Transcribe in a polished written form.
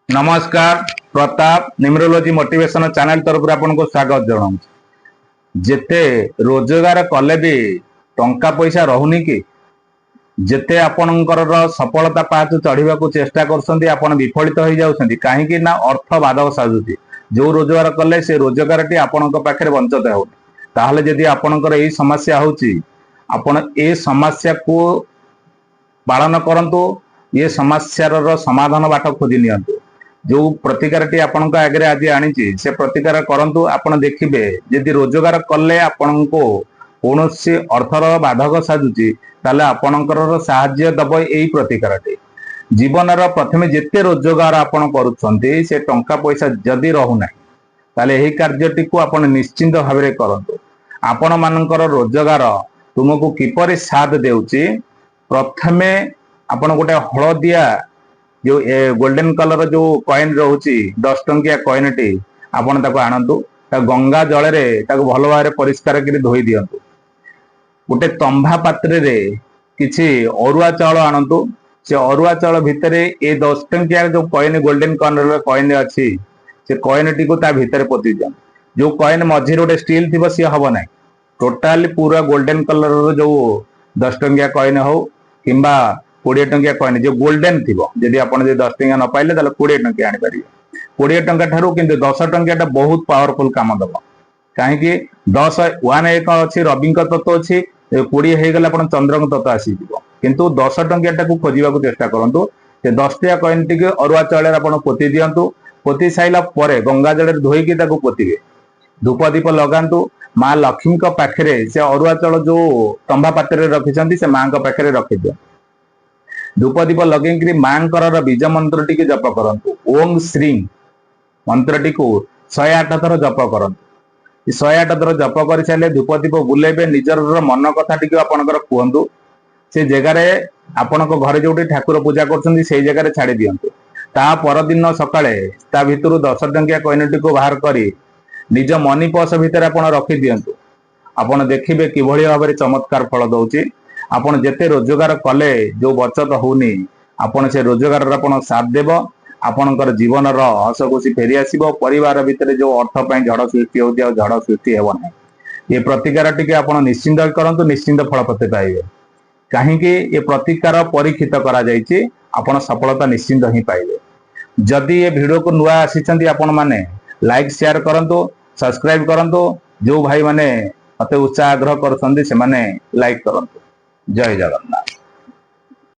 नमस्कार। Pratap numerology motivation channel तरफ आपको स्वागत जनाऊँ। जेते रोजगार कले भी टंका पैसा रहुनी कि जेते आपणकर सफलता पाच चढ़ा को चेष्टा कर विफलित हो जाउछंती कहीं ना अर्थ बाधक साजुची। जो रोजगार कले से रोजगार टी आपण पाखे वंचित हो ताहले जदि आपणकर एही समस्या होची आपण ए समस्या को पालन करंतु ये समस्या समाधान बाट खोजी नियंतु। जो प्रतिकार टी आपण आगे आज आनी से प्रतिकार करंतु आपण देखिबे यदि रोजगार कले आपण को कौन से अर्थर बाधक साजुची ताले आपणकर साहाय्य दब यही प्रतिकार टी जीवन प्रथमे जेते रोजगार आपण करूछंती से टंका पैसा जदि रहुना ताले यही कार्यटी को आपण निश्चिंत भाव में करंतु। आपण मानकर रोजगार तुमको किपरि साथ देउची प्रथमे आपण गोटे हलदिया जो गोल्डन कलर जो कॉइन रोची 10 टंकिया कॉइन टी आपण ताको आनंतु गंगा जल रे ताको भलो भाव परिष्कार करी धोई दियंतु। गोटे तंभा पात्र रे किछि अरुआ चाउल आनंतु से अरुआ चाउल भितर ए 10 टंकिया जो कॉइन गोल्डन कलर कॉइन अछि से कॉइन टी को ता भितर पोती दियंतु। जो कॉइन मझिर गोटे स्टील थिबो से हबो नै टोटाली पूरा गोल्डन कलर जो 10 टंकिया कॉइन हो किंबा 20 टंकिया कॉइन जो गोल्डन थी जदि आप 10 टंकिया न पाइले 20 टंकिया आनी पारे 20 टंका ठारू किंतु 10 टंकिया बहुत पावरफुल काम दब कहीं 10 1 एक अच्छी रवि तत्व अच्छी 20 होगला चंद्र तत्व आसी किंतु 10 टंकिया खोजा चेष्टा करूँ से 10 टिया कॉइन टी अरुआ चाउल आप पोती दिंतु। पोती साइला गंगा जल धोईकी पोतीबे धूप दीप लगातु। माँ लक्ष्मी पाखे से अरुआ चाउल जो तंभा पात्र रखी से माँ पाखे रखी दिया धूप दीप लगे माँ बीज मंत्र टी जप करंतु। ओम श्री मंत्र टी 108 थर जप करंतु। 108 थर जप कर सारे धूप दीप बुलेबे निजर मन कथा टी आपणकर कहतु। से जगार आपण घर जो ठाकुर पूजा कर जगह छाड़ी दिंतु। ता परदिन सकाळे ता भितर 10 टंकिया कॉइन टी को बाहर करी निज मनी पर्स भितर आप रखी दिंतु। आपण देखिबे किभଳି भाव चमत्कार फल दउची। आपण जेते रोजगार कले जो बचत होनी आपण से रोजगार आपण साथ देव आपणकर जीवन हस खुशी फेरी आसीबो। परिवार भितर जो अर्थ पई झड़ सृष्टि होती झड़ सृष्टि हेबो नै। ये प्रतिकार टिके आपण निश्चिंत करंतु निश्चिंत फल पते पाइबे कहीं ये प्रतिकार परीक्षित करा जायछि आपण सफलता निश्चिंत ही पाइबे। जदि ये वीडियो को नुआ आसीचंती आपण माने लाइक शेयर करंतु सब्सक्राइब करंतु। जो भाई माने मते उत्साह आग्रह करछंती से माने लाइक करंतु। जय जगन्नाथ।